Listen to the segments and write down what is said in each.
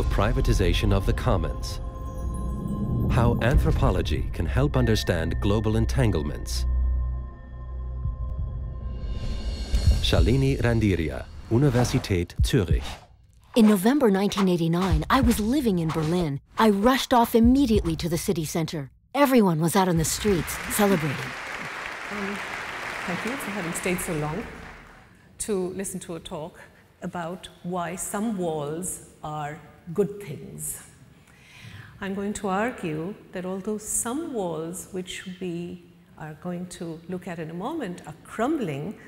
privatization of the commons. How anthropology can help understand global entanglements. Shalini Randeria, Universität Zürich. In November 1989, I was living in Berlin. I rushed off immediately to the city center. Everyone was out on the streets, celebrating. Thank you for having stayed so long to listen to a talk about why some walls are good things. I'm going to argue that although some walls, which we are going to look at in a moment, are crumbling,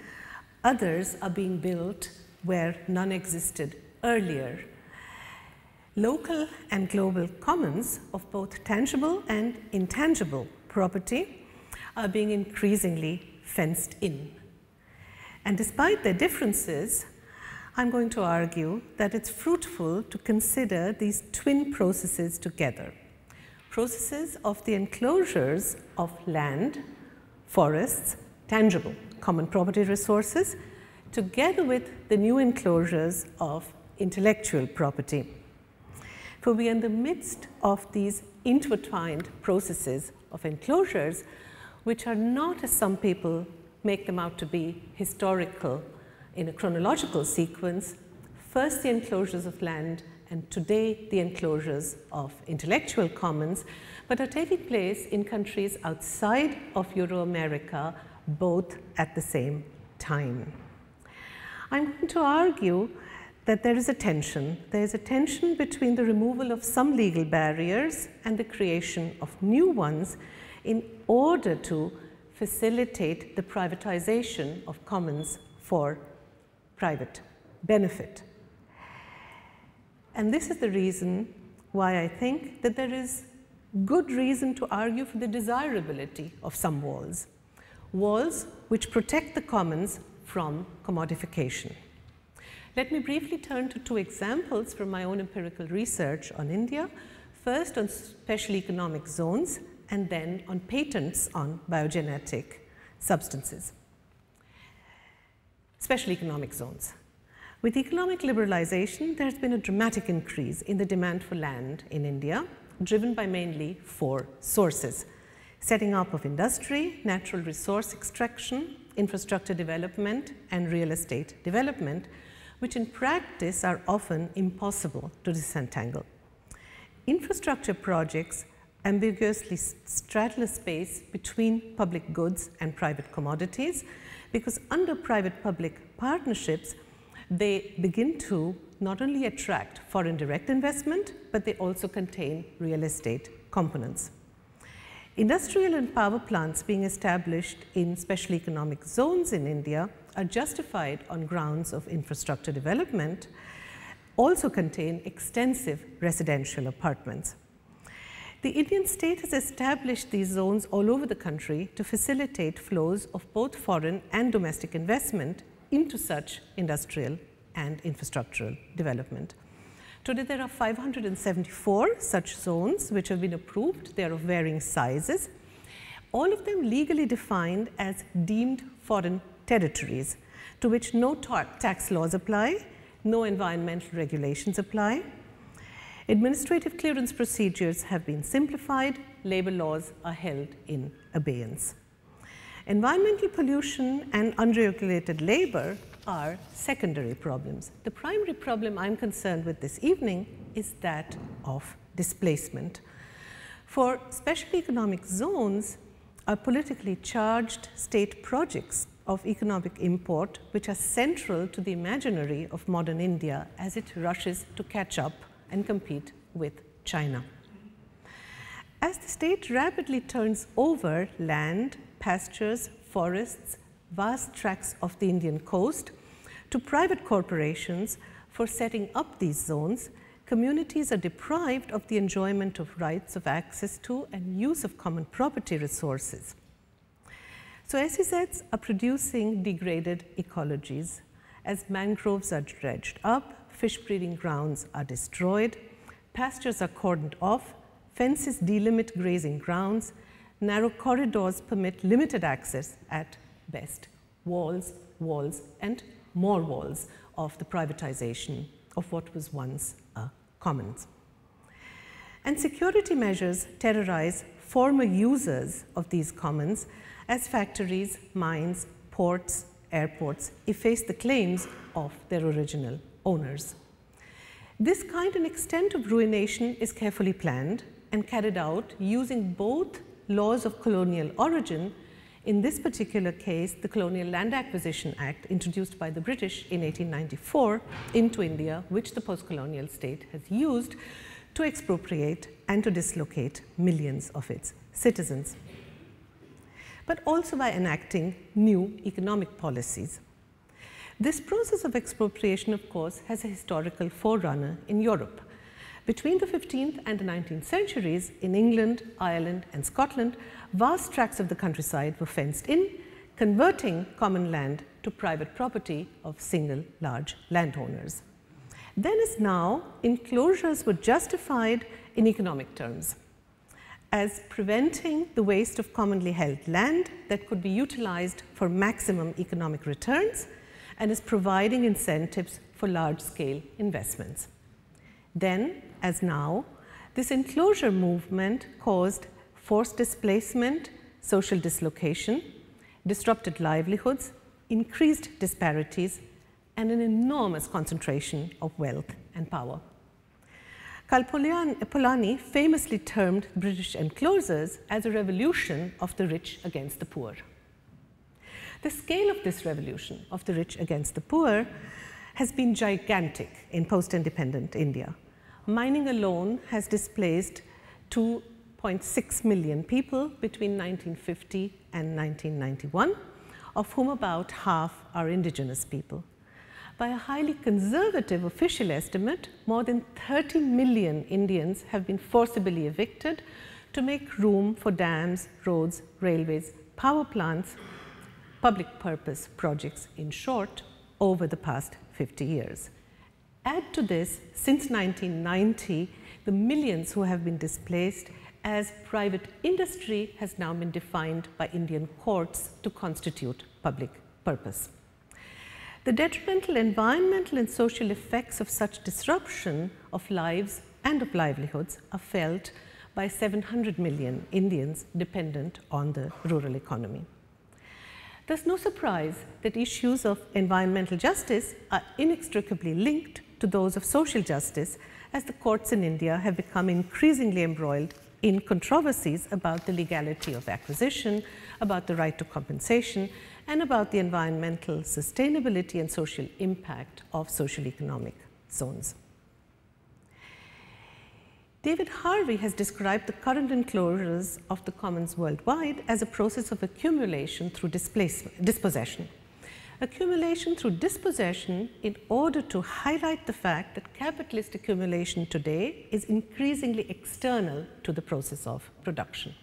others are being built where none existed earlier. Local and global commons of both tangible and intangible property are being increasingly fenced in. And despite their differences, I'm going to argue that it's fruitful to consider these twin processes together. Processes of the enclosures of land, forests, tangible common property resources, together with the new enclosures of intellectual property. For we are in the midst of these intertwined processes of enclosures, which are not, as some people make them out to be, historical in a chronological sequence, first the enclosures of land and today the enclosures of intellectual commons, but are taking place in countries outside of Euro-America, both at the same time. I'm going to argue that there is a tension. There is a tension between the removal of some legal barriers and the creation of new ones in order to facilitate the privatization of commons for private benefit. And this is the reason why I think that there is good reason to argue for the desirability of some walls. Walls which protect the commons from commodification. Let me briefly turn to two examples from my own empirical research on India, first on special economic zones and then on patents on biogenetic substances. Special economic zones. With economic liberalization, there has been a dramatic increase in the demand for land in India, driven by mainly four sources: setting up of industry, natural resource extraction, infrastructure development, and real estate development, which in practice are often impossible to disentangle. Infrastructure projects ambiguously straddle a space between public goods and private commodities, because under private-public partnerships, they begin to not only attract foreign direct investment, but they also contain real estate components. Industrial and power plants being established in special economic zones in India are justified on grounds of infrastructure development, also contain extensive residential apartments. The Indian state has established these zones all over the country to facilitate flows of both foreign and domestic investment into such industrial and infrastructural development. Today there are 574 such zones which have been approved. They are of varying sizes, all of them legally defined as deemed foreign territories, to which no tax laws apply, no environmental regulations apply. Administrative clearance procedures have been simplified, labor laws are held in abeyance. Environmental pollution and unregulated labor are secondary problems. The primary problem I'm concerned with this evening is that of displacement. For special economic zones are politically charged state projects of economic import which are central to the imaginary of modern India as it rushes to catch up and compete with China. As the state rapidly turns over land, pastures, forests, vast tracts of the Indian coast to private corporations for setting up these zones, communities are deprived of the enjoyment of rights of access to and use of common property resources. So SEZs are producing degraded ecologies as mangroves are dredged up, fish breeding grounds are destroyed, pastures are cordoned off, fences delimit grazing grounds, narrow corridors permit limited access at best, walls, and more walls of the privatization of what was once a commons. And security measures terrorize former users of these commons as factories, mines, ports, airports efface the claims of their original owners. This kind and extent of ruination is carefully planned and carried out using both laws of colonial origin, in this particular case, the Colonial Land Acquisition Act introduced by the British in 1894 into India, which the post-colonial state has used to expropriate and to dislocate millions of its citizens, but also by enacting new economic policies. This process of expropriation, of course, has a historical forerunner in Europe. Between the 15th and the 19th centuries, in England, Ireland, and Scotland, vast tracts of the countryside were fenced in, converting common land to private property of single large landowners. Then as now, enclosures were justified in economic terms as preventing the waste of commonly held land that could be utilized for maximum economic returns and as providing incentives for large-scale investments. Then, as now, this enclosure movement caused forced displacement, social dislocation, disrupted livelihoods, increased disparities, and an enormous concentration of wealth and power. Polanyi famously termed British enclosures as a revolution of the rich against the poor. The scale of this revolution of the rich against the poor has been gigantic in post-independent India. Mining alone has displaced 2.6 million people between 1950 and 1991, of whom about half are indigenous people. By a highly conservative official estimate, more than 30 million Indians have been forcibly evicted to make room for dams, roads, railways, power plants, public purpose projects, in short, over the past 50 years. Add to this, since 1990, the millions who have been displaced as private industry has now been defined by Indian courts to constitute public purpose. The detrimental environmental and social effects of such disruption of lives and of livelihoods are felt by 700 million Indians dependent on the rural economy. Thus, no surprise that issues of environmental justice are inextricably linked to those of social justice, as the courts in India have become increasingly embroiled in controversies about the legality of acquisition, about the right to compensation, and about the environmental sustainability and social impact of social economic zones. David Harvey has described the current enclosures of the commons worldwide as a process of accumulation through dispossession. Accumulation through dispossession in order to highlight the fact that capitalist accumulation today is increasingly external to the process of production.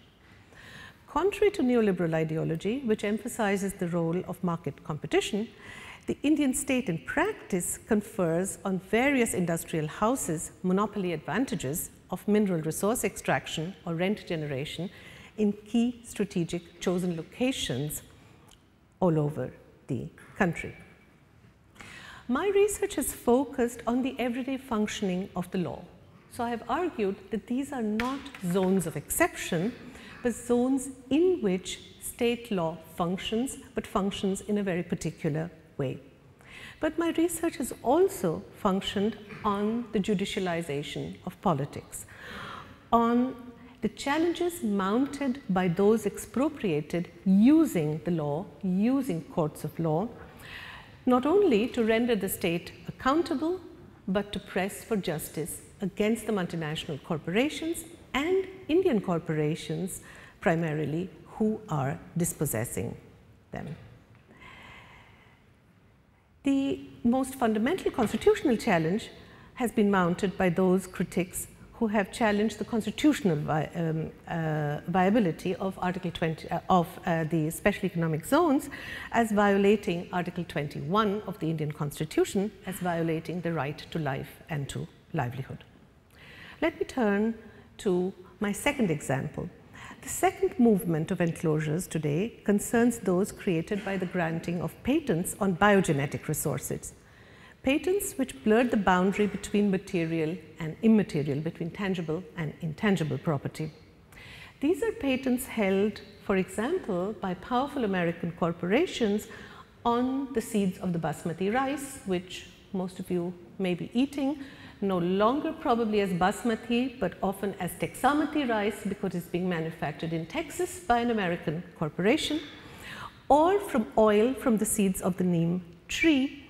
Contrary to neoliberal ideology, which emphasizes the role of market competition, the Indian state in practice confers on various industrial houses monopoly advantages of mineral resource extraction or rent generation in key strategic chosen locations all over the country. My research has focused on the everyday functioning of the law. So I have argued that these are not zones of exception, but zones in which state law functions, but functions in a very particular way. But my research has also functioned on the judicialization of politics, on the challenges mounted by those expropriated using the law, using courts of law, not only to render the state accountable, but to press for justice against the multinational corporations and Indian corporations primarily who are dispossessing them. The most fundamental constitutional challenge has been mounted by those critics who have challenged the constitutional viability of Article 20 of the special economic zones as violating Article 21 of the Indian Constitution, as violating the right to life and to livelihood. Let me turn to my second example. The second movement of enclosures today concerns those created by the granting of patents on biogenetic resources. patents which blurred the boundary between material and immaterial, between tangible and intangible property. These are patents held, for example, by powerful American corporations on the seeds of the basmati rice, which most of you may be eating, no longer probably as basmati, but often as texamati rice because it's being manufactured in Texas by an American corporation, or from oil from the seeds of the neem tree,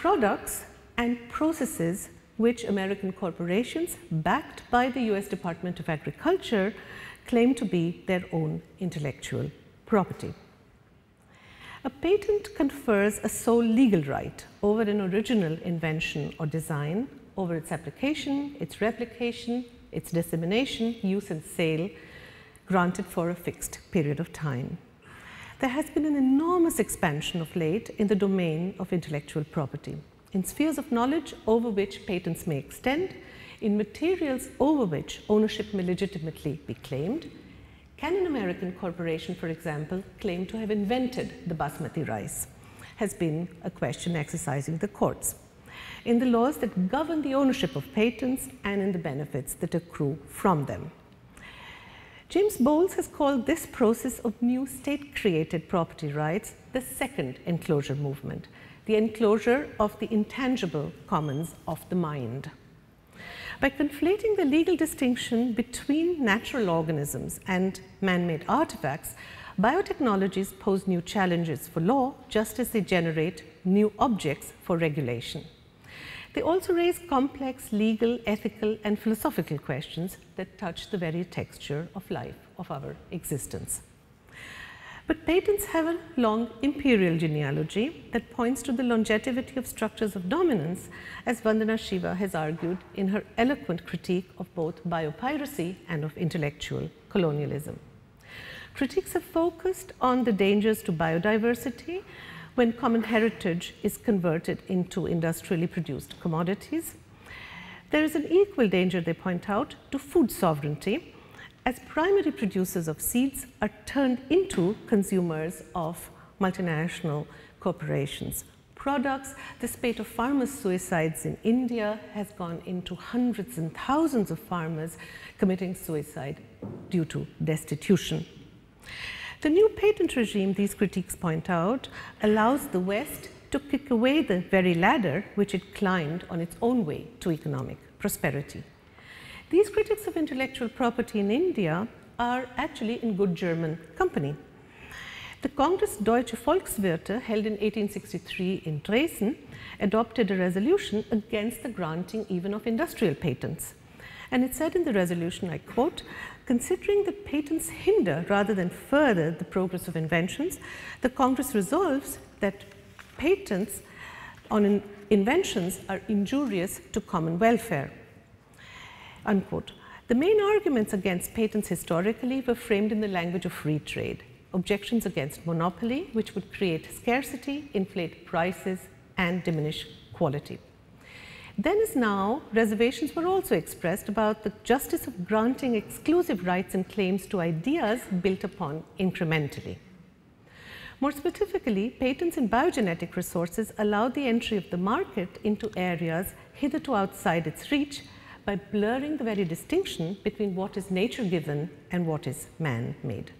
products and processes which American corporations, backed by the US Department of Agriculture, claim to be their own intellectual property. A patent confers a sole legal right over an original invention or design, over its application, its replication, its dissemination, use and sale, granted for a fixed period of time. There has been an enormous expansion of late in the domain of intellectual property, in spheres of knowledge over which patents may extend, in materials over which ownership may legitimately be claimed. Can an American corporation, for example, claim to have invented the basmati rice? Has been a question exercising the courts. In the laws that govern the ownership of patents and in the benefits that accrue from them. James Bowles has called this process of new state-created property rights the second enclosure movement, the enclosure of the intangible commons of the mind. By conflating the legal distinction between natural organisms and man-made artifacts, biotechnologies pose new challenges for law just as they generate new objects for regulation. They also raise complex legal, ethical, and philosophical questions that touch the very texture of life, of our existence. But patents have a long imperial genealogy that points to the longevity of structures of dominance, as Vandana Shiva has argued in her eloquent critique of both biopiracy and of intellectual colonialism. Critiques have focused on the dangers to biodiversity when common heritage is converted into industrially produced commodities. There is an equal danger, they point out, to food sovereignty, as primary producers of seeds are turned into consumers of multinational corporations. Products, the spate of farmers' suicides in India has gone into hundreds and thousands of farmers committing suicide due to destitution. The new patent regime, these critiques point out, allows the West to kick away the very ladder which it climbed on its own way to economic prosperity. These critics of intellectual property in India are actually in good German company. The Congress Deutsche Volkswirte, held in 1863 in Dresden, adopted a resolution against the granting even of industrial patents. And it said in the resolution, I quote, "Considering that patents hinder rather than further the progress of inventions, the Congress resolves that patents on inventions are injurious to common welfare." Unquote. The main arguments against patents historically were framed in the language of free trade. Objections against monopoly, which would create scarcity, inflate prices, and diminish quality. Then as now, reservations were also expressed about the justice of granting exclusive rights and claims to ideas built upon incrementally. More specifically, patents in biogenetic resources allowed the entry of the market into areas hitherto outside its reach by blurring the very distinction between what is nature-given and what is man-made.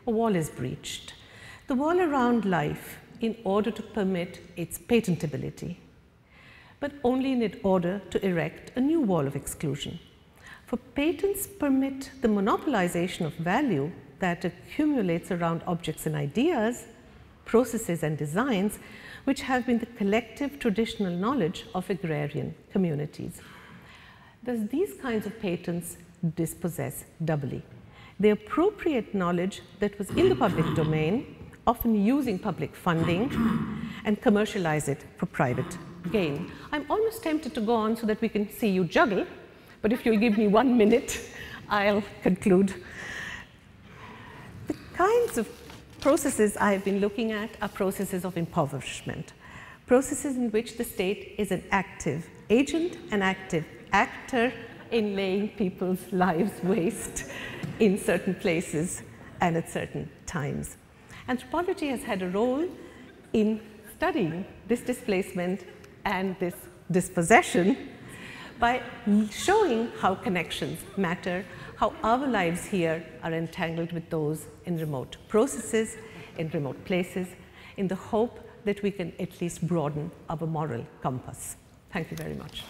A wall is breached, the wall around life, in order to permit its patentability, but only in order to erect a new wall of exclusion. For patents permit the monopolization of value that accumulates around objects and ideas, processes and designs, which have been the collective traditional knowledge of agrarian communities. Thus, these kinds of patents dispossess doubly. They appropriate knowledge that was in the public domain, often using public funding, and commercialize it for private gain. I'm almost tempted to go on so that we can see you juggle, but if you'll give me 1 minute, I'll conclude. The kinds of processes I have been looking at are processes of impoverishment, processes in which the state is an active agent, an active actor in laying people's lives waste in certain places and at certain times. Anthropology has had a role in studying this displacement and this dispossession by showing how connections matter, how our lives here are entangled with those in remote processes, in remote places, in the hope that we can at least broaden our moral compass. Thank you very much.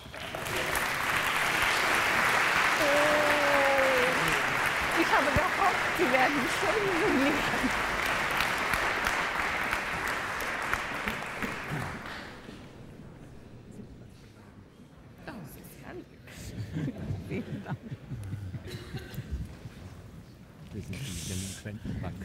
Ich habe gehofft, Sie werden schon liegen. Vielen Dank. Wir sind die Delinquentenbank.